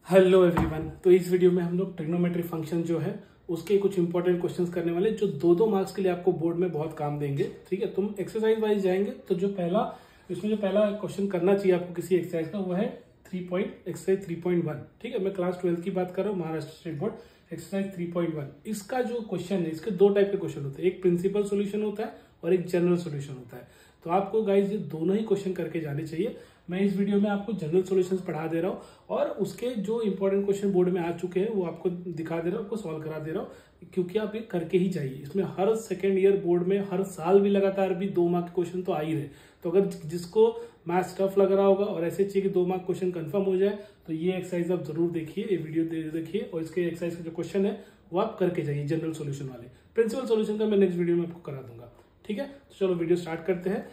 Hello everyone. तो इस video में हम लोग ट्रिग्नोमेट्री फंक्शन जो है उसके कुछ इंपॉर्टेंट क्वेश्चंस करने वाले जो दो मार्क्स के लिए आपको बोर्ड में बहुत काम देंगे। ठीक है, तुम एक्सरसाइज वाइज जाएंगे तो जो पहला क्वेश्चन करना चाहिए आपको किसी एक्सरसाइज का वो है एक्सरसाइज 3.1। ठीक है, मैं क्लास 12 की बात कर रहा हूँ, महाराष्ट्र स्टेट बोर्ड एक्सरसाइज 3.1। इसका जो क्वेश्चन है, इसके दो टाइप के क्वेश्चन होते हैं, एक प्रिंसिपल सोल्यूशन होता है और एक जनरल सोल्यूशन होता है। तो आपको गाइज ये दोनों ही क्वेश्चन करके जाने चाहिए। मैं इस वीडियो में आपको जनरल सॉल्यूशंस पढ़ा दे रहा हूँ और उसके जो इंपॉर्टेंट क्वेश्चन बोर्ड में आ चुके हैं वो आपको दिखा दे रहा हूँ, आपको सॉल्व करा दे रहा हूँ, क्योंकि आप ये करके ही जाइए। इसमें हर सेकेंड ईयर बोर्ड में हर साल भी लगातार भी 2 मार्क के क्वेश्चन तो आ ही रहे। तो अगर जिसको मैथ्स टफ लग रहा होगा और ऐसे चाहिए कि 2 मार्क क्वेश्चन कंफर्म हो जाए तो ये एक्सरसाइज आप जरूर देखिए, ये वीडियो देखिए और इसके एक्सरसाइज का जो क्वेश्चन है वो आप करके जाइए जनरल सोल्यूशन वाले। प्रिंसिपल सोल्यूशन का मैं नेक्स्ट वीडियो में आपको करा दूंगा। ठीक है, तो चलो वीडियो स्टार्ट करते हैं।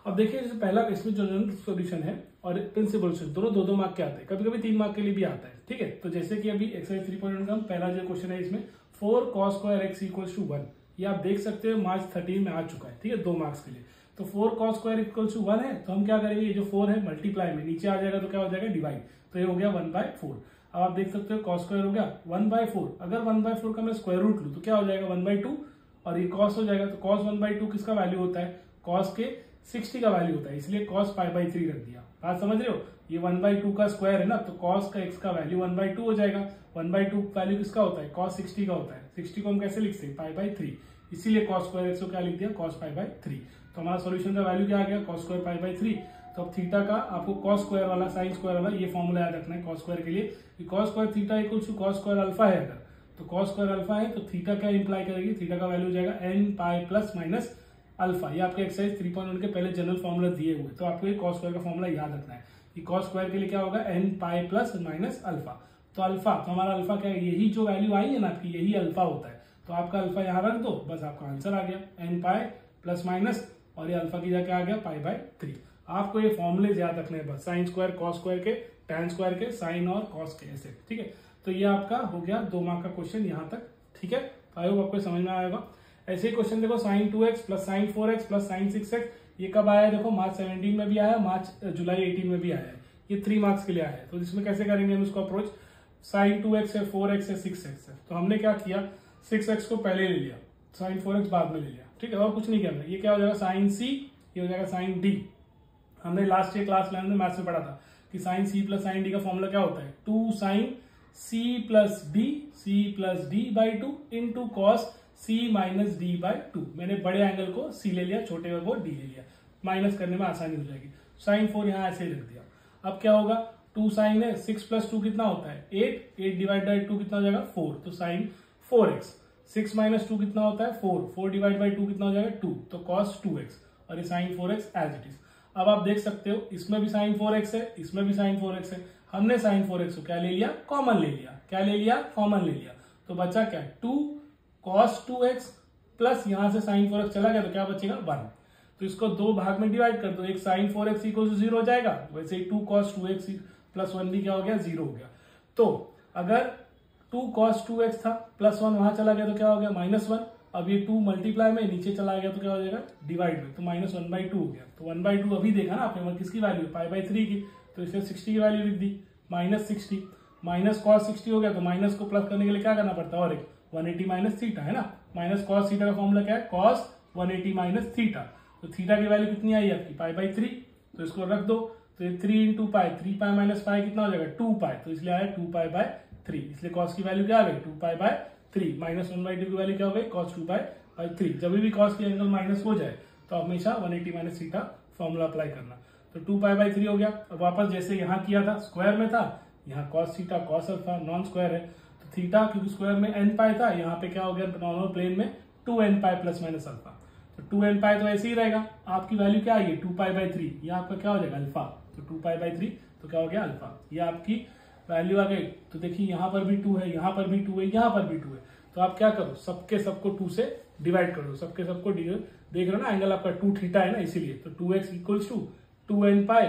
अब देखिए, जैसे पहला इसमें जो जनरल सॉल्यूशन है और प्रिंसिपल सॉल्यूशन दोनों 2-2 मार्क के आते हैं, कभी कभी 3 मार्क के लिए भी आता है। ठीक है, तो जैसे कि अभी एक्सरसाइज 3.1 का पहला जो क्वेश्चन है इसमें 4 cos square x equals to 1, ये आप देख सकते हो मार्च 13 में आ चुका है। ठीक है, 2 मार्क्स के लिए। तो 4 cos स्क्वायर इक्वल्स टू 1 है, तो हम क्या करेंगे, ये जो 4 है मल्टीप्लाई में नीचे आ जाएगा तो क्या हो जाएगा डिवाइड, तो ये हो गया 1/4। अब आप देख सकते हो cos स्क्वायर हो गया 1/4। अगर 1/4 का मैं स्क्वायर रूट लूँ तो क्या हो जाएगा 1/2 और ये cos हो जाएगा। तो cos 1/2 किसका वैल्यू होता है, cos के 60 का वैल्यू होता है, इसलिए cos π/3 रख दिया। बात समझ रहे हो, ये 1/2 का स्क्वायर है ना, तो cos का x का वैल्यू 1/2 हो जाएगा। 1/2 वैल्यू किसका होता है, cos 60 का होता है। 60 को हम कैसे लिखते हैं π/3, इसीलिए cos स्क्वायर x को क्या लिख दिया cos π/3। तो हमारा सॉल्यूशन का वैल्यू क्या आ गया cos स्क्वायर π/3। तो अब थीटा का आपको cos स्क्वायर वाला sin स्क्वायर वाला ये फॉर्मूला याद रखना है cos स्क्वायर के लिए, कि cos square theta equals to cos square alpha है। अगर तो cos स्क्वायर अल्फा है तो थीटा क्या इंप्लाई करेगी, थीटा का वैल्यू हो जाएगा n pi plus minus alpha. ये आपके एक्सरसाइज 3.1 के पहले जनरल फॉर्मूला दिए हुए, तो आपको ये cos स्क्वायर का फॉर्मूला याद रखना है कि cos स्क्वायर के लिए क्या होगा n pi plus minus alpha. तो अल्फा, तो हमारा अल्फा क्या है, यही जो वैल्यू आई है ना आपकी, यही अल्फा होता है। तो आपका अल्फा यहाँ रख दो, बस आपका आंसर आ गया n पाई प्लस माइनस, और ये अल्फा की जगह आ गया π/3। आपको ये फॉर्मूले याद रखने हैं बस, साइन स्क्वायर cos स्क्वायर के, tan स्क्वायर के, साइन और cos के, ऐसे। ठीक है, तो ये आपका हो गया 2 मार्क का क्वेश्चन यहाँ तक। ठीक है, आई होप आपको समझ में आएगा। ऐसे ही क्वेश्चन देखो, sin 2x plus sin 4x plus sin 6x, ये कब आया है देखो, मार्च 17 में भी आया, जुलाई 18 में भी आया है। ये 3 मार्क्स के लिए आया है। तो इसमें कैसे करेंगे हम इसको अप्रोच, sin 2x है, 4x है, 6x है। तो हमने क्या किया, 6x को पहले ले लिया, sin 4x बाद में ले लिया। ठीक है, और कुछ नहीं करना। ये क्या हो जाएगा sin c, ये हो जाएगा sin d। हमने लास्ट ईयर क्लास 11 में मैथ्स में पढ़ा था कि sin c plus sin d का फॉर्मूला क्या होता है, 2 sin c plus d/2 into cos c minus d/2। मैंने बड़े एंगल को c ले लिया, छोटे को d ले लिया, माइनस करने में आसानी हो जाएगी। sin 4 यहाँ ऐसे ही रख दिया। अब क्या होगा, 2 sin है, 6 प्लस 2 कितना होता है 8 डिवाइड बाई 2 कितना हो जाएगा 4, तो sin 4x। 6 माइनस 2 कितना होता है 4 डिवाइड बाई 2 कितना हो जाएगा 2, तो cos 2x, और ये sin 4x as it is. अब आप देख सकते हो इसमें भी sin 4x है, इसमें भी sin 4x है। हमने sin 4x को क्या ले लिया, कॉमन ले लिया। क्या ले लिया, कॉमन ले लिया। तो बचा क्या, 2 cos 2x प्लस यहां से sin 4x चला गया तो क्या बचेगा 1। तो इसको 2 भाग में डिवाइड कर दो, एक sin 4x इक्वल टू 0 हो जाएगा, वैसे ही 2 cos 2x प्लस 1 भी क्या हो गया 0 हो गया। तो अगर 2 cos 2x था प्लस 1 वहां चला गया तो क्या हो गया -1। अब ये 2 मल्टीप्लाई में नीचे चला गया तो क्या हो जाएगा डिवाइड में, तो -1/2 हो गया। तो 1/2 अभी देखा ना आपने, किसकी वैल्यू π/3 की, तो इसलिए 60 की वैल्यू लिख दी, -60 माइनस cos 60 हो गया। तो माइनस को प्लस करने के लिए क्या करना पड़ता है, और एक 180 माइनस थीटा है ना, माइनस cos थीटा का फॉर्मूला क्या है cos 180 माइनस थीटा। तो थीटा की वैल्यू कितनी आई आपकी π/3, तो इसको रख दो। तो ये 3 into pi, 3 pi minus pi कितना हो जाएगा 2 पाई, तो इसलिए आया 2 π/3। इसलिए cos की वैल्यू क्या आ गई 2 π/3, माइनस 1/2 की वैल्यू क्या हो गई cos 2 π/3। जब भी cos की एंगल माइनस हो जाए तो हमेशा 180 माइनस थीटा फॉर्मूला अप्लाई करना। तो 2 π/3 हो गया। अब वापस जैसे यहाँ किया था, स्क्वायर में था, यहाँ cos theta cos alpha non square है, तो थीटा क्योंकि स्क्वायर में n पाई था, यहाँ पे क्या हो गया नॉर्मल प्लेन में 2n pi plus minus alpha. तो 2n पाई तो ऐसे ही रहेगा। आपकी वैल्यू क्या आई है 2 π/3, ये आपका क्या हो जाएगा अल्फा। तो 2 π/3 तो क्या हो गया अल्फा, ये आपकी वैल्यू आ गई। तो देखिए यहाँ पर भी 2 है, यहाँ पर भी 2 है, यहाँ पर भी 2 है। तो आप क्या करो, सबके सबको 2 से डिवाइड कर दो, सबके सबको देख रहे हो ना, एंगल आपका 2 थीटा है ना, इसीलिए। तो 2x equals to 2n pi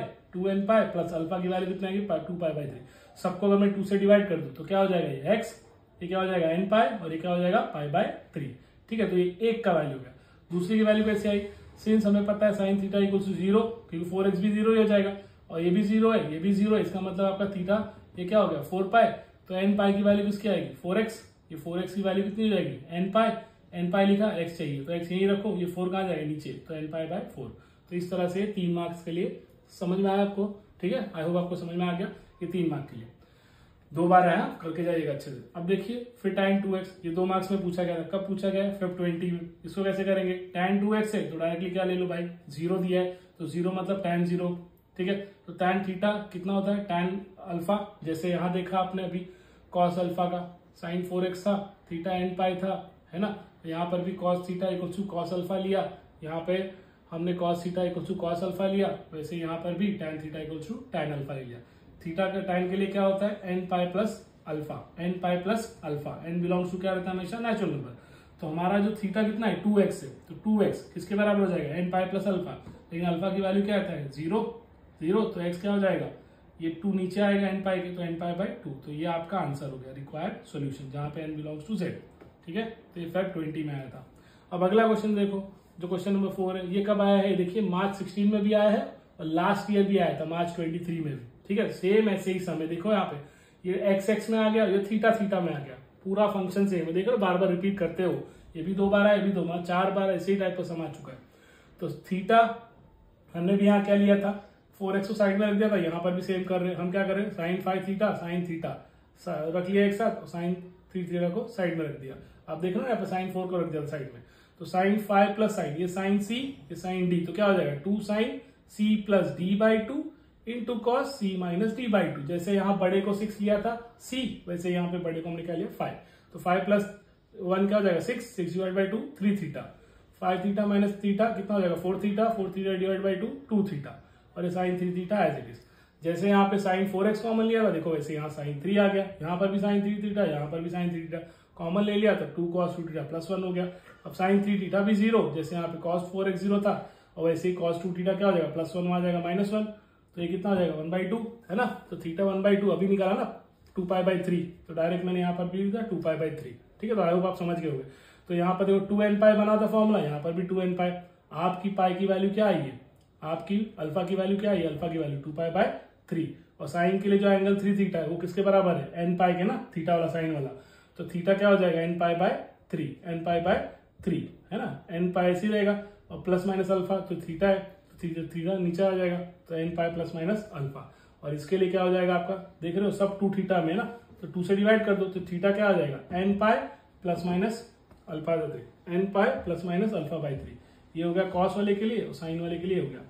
plus alpha की वैल्यू कितना आएगी 2 π/3। सबको अगर मैं 2 से डिवाइड कर दूं तो क्या हो जाएगा ये x, ये क्या हो जाएगा n पाई, और ये क्या हो जाएगा π/3। ठीक है, तो ये 1 का वैल्यू गया। दूसरी की वैल्यू कैसे आई, सिंस हमें पता है sin थीटा इक्वल्स टू 0, क्योंकि 4x भी 0 ही हो जाएगा, और ये भी 0 है, ये भी 0 है, इसका मतलब आपका थीटा ये क्या हो गया 4 पाई, तो एन पाई की वैल्यू किसकी आएगी 4x, ये 4x की वैल्यू कितनी हो जाएगी एन पाई, एन पाई लिखा x चाहिए तो x यही रखो, ये 4 कहाँ जाएगा नीचे, तो एन पाई बाय 4। तो इस तरह से 3 मार्क्स के लिए समझ में आया आपको, ठीक है, आई होप आपको समझ में आ गया। ये 3 मार्क्स के लिए 2 बार आया, करके जाइएगा अच्छे से। अब देखिए फिर tan 2x, ये 2 मार्क्स में पूछा गया था, कब पूछा गया फिर 20 में। इसको कैसे करेंगे, tan 2x है तो डायरेक्टली क्या ले लो भाई 0 दिया है तो 0 मतलब tan 0, ठीक है। तो tan थीटा कितना होता है tan अल्फा, जैसे यहाँ देखा आपने अभी cos अल्फा का sin 4x था, थीटा n पाई था, है ना। यहाँ पर भी cos theta equal to cos alpha लिया, यहाँ पे हमने cos theta equal to cos alpha लिया, वैसे यहाँ पर भी tan theta equal to tan alpha लिया। थीटा का tan के लिए क्या होता है n pi plus alpha, n pi plus alpha, n belongs to क्या रहता है हमेशा नेचुरल नंबर। तो हमारा जो थीटा कितना है 2x है, तो 2x किसके बराबर हो जाएगा n पाई प्लस अल्फा, लेकिन अल्फा की वैल्यू क्या आता है 0, तो x क्या हो जाएगा, ये 2 नीचे आएगा n पाई के, तो n पाई बाय 2। तो ये आपका आंसर हो गया रिक्वायर्ड सॉल्यूशन, जहां पे n बिलोंग्स टू z, ठीक है। तो ये फैक्ट 20 में आया था। अब अगला क्वेश्चन देखो, जो क्वेश्चन नंबर 4 है, ये कब आया है, देखिए मार्च 16 में भी आया है और लास्ट ईयर भी आया था मार्च 23 में भी, ठीक है। सेम ऐसे ही समय, देखो यहाँ पे ये x में आ गया, ये थीटा में आ गया, पूरा फंक्शन सेम है, देखो बार बार रिपीट करते हो, ये भी 2 बार आया, ये भी 2 बार, 4 बार ऐसे ही टाइप का सम आ चुका है। तो थीटा हमने भी यहाँ क्या लिया था 4x को साइड में रख दिया था, यहाँ पर भी सेम कर रहे हैं, हम क्या कर रहे हैं साइन 5 थीटा साइन थीटा रख लिया एक साथ, और साइन 3 थीटा को साइड में रख दिया। अब देख रहे हो यहाँ पे साइन 4 को रख दिया साइड में, तो साइन 5 प्लस साइन, ये साइन c, ये साइन d, तो क्या हो जाएगा 2 sine c plus d by 2 into cos c minus d by 2। जैसे यहाँ बड़े को 6 लिया था c, वैसे यहाँ पे बड़े को हमने क्या लिया 5, तो 5 प्लस 1 क्या हो जाएगा 6 divide by 2 3 theta, 5 theta minus theta कितना हो जाएगा 4 थीटा डिवाइड बाई 2 2 थीटा, और ये sine 3 theta as it is. जैसे यहाँ पे साइन 4x कॉमन लिया था, देखो वैसे यहाँ साइन 3 आ गया, यहाँ पर भी साइन 3 थीटा, यहाँ पर भी साइन 3 थीटा कॉमन ले लिया, तो 2 cos 2 थीटा प्लस 1 हो गया। अब साइन 3 थीटा भी 0, जैसे यहाँ पे cos 4x 0 था, और वैसे ही cos 2 थीटा क्या हो जाएगा प्लस 1 आ जाएगा माइनस 1, तो ये कितना हो जाएगा 1/2, है ना। तो थीटा 1/2 अभी निकाला ना 2 पाई बाई 3, तो डायरेक्ट मैंने यहाँ पर भी लिखा 2 पाई बाई 3, ठीक है। तो आई होप आप समझ गए होंगे। तो यहाँ पर देखो 2n पाई बना था फॉर्मूला, यहाँ पर भी 2n पाई। आपकी पाई की वैल्यू क्या आई है, आपकी अल्फा की वैल्यू क्या आई है, अल्फा की वैल्यू 2 पाई बाय 3, और साइन के लिए जो एंगल 3 थीटा है वो किसके बराबर है n पाई के ना, थीटा वाला साइन वाला, तो थीटा क्या हो जाएगा n pi by 3, n pi by 3, है ना, n पाई ऐसे रहेगा, और प्लस माइनस अल्फा तो थीटा है, तो थीटा नीचे आ जाएगा, तो n pi plus minus alpha. और इसके लिए क्या हो जाएगा आपका, देख रहे हो सब 2 थीटा में ना, तो 2 से डिवाइड कर दो, तो थीटा क्या आ जाएगा n pi plus minus alpha, n pi plus minus alpha by 3। ये हो गया कॉस वाले के लिए, और साइन वाले के लिए हो गया,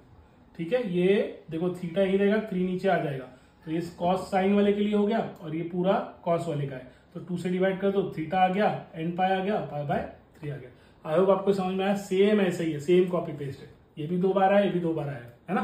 ठीक है। ये देखो थीटा ही रहेगा, 3 नीचे आ जाएगा, तो ये कॉस साइन वाले के लिए हो गया, और ये पूरा कॉस वाले का है, तो 2 से डिवाइड कर दो, थीटा आ गया, n पाई आ गया, पाई बाय 3 आ गया। आई होप आपको समझ में आया, सेम ऐसे ही है, सेम कॉपी पेस्ट है, ये भी 2 बार आया, ये भी 2 बार आया, है ना।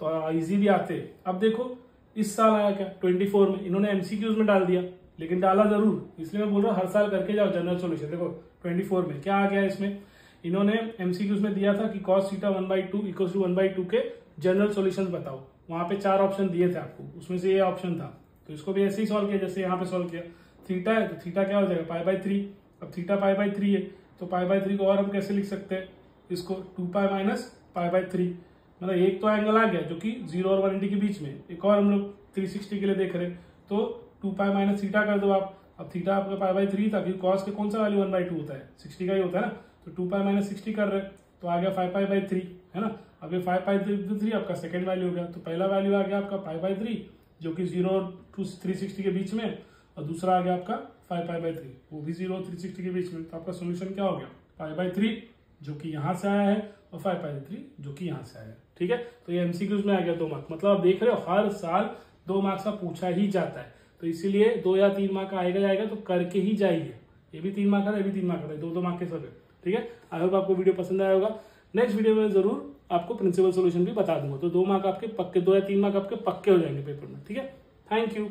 तो इजी भी आते हैं। अब देखो इस साल आया क्या 24 में, इन्होंने एमसीक्यूज में डाल दिया, लेकिन डाला जरूर, इसलिए मैं बोल रहा हूँ हर साल करके जाओ जनरल सॉल्यूशन। देखो 24 में क्या आ गया, इसमें इन्होंने एमसीक्यूज में दिया था कि cos थीटा 1/2 इक्वल टू 1/2 के जनरल सॉल्यूशंस बताओ। वहां पे 4 ऑप्शन दिए थे आपको, उसमें से ये ऑप्शन था, तो इसको भी ऐसे ही सॉल्व किया जैसे यहाँ पे सॉल्व किया। थीटा है तो थीटा क्या हो जाएगा पाई बाई 3, अब थीटा पाई बाई 3 है, तो पाई बाई 3 को और हम कैसे लिख सकते हैं, इसको 2 पाई माइनस पाई बाई 3, मतलब एक तो एंगल आ गया जो कि 0 और 180 के बीच में, एक और हम लोग 360 के लिए देख रहे हैं, तो 2 पाई माइनस थीटा कर दो आप। अब थीटा आपका पाई बाई 3 था, क्योंकि कॉस के कौन सा वैल्यू 1/2 होता है 60 का ही होता है ना, तो 2 पाई माइनस 60 कर रहे हैं, तो आ गया 5 पाई बाई 3, है ना। अब ये 5 पाई 3 आपका सेकंड वैल्यू हो गया, तो पहला वैल्यू आ गया आपका 5 बाई 3 जो कि 0 और 360 के बीच में, और दूसरा आ गया आपका 5 पाई बाई 3 वो भी 0 और 360 के बीच में। तो आपका सोल्यूशन क्या हो गया पाई बाई 3 जो कि यहाँ से आया है, और 5 पाई 3 जो कि यहाँ से आया है, ठीक है। तो ये एमसीक्यूज में आ गया 2 मार्क्स, मतलब आप देख रहे हो हर साल 2 मार्क्स का पूछा ही जाता है, तो इसीलिए 2 या 3 मार्क का आएगा तो करके ही जाइए। ये भी 3 मार्क का, ये भी 3 मार्क का, 2-2 मार्क के सब है, ठीक है। आई होप आपको वीडियो पसंद आया होगा। नेक्स्ट वीडियो में जरूर आपको प्रिंसिपल सोल्यूशन भी बता दूंगा, तो 2 मार्क आपके पक्के, 2 या 3 मार्क आपके पक्के हो जाएंगे पेपर में, ठीक है। Thank you.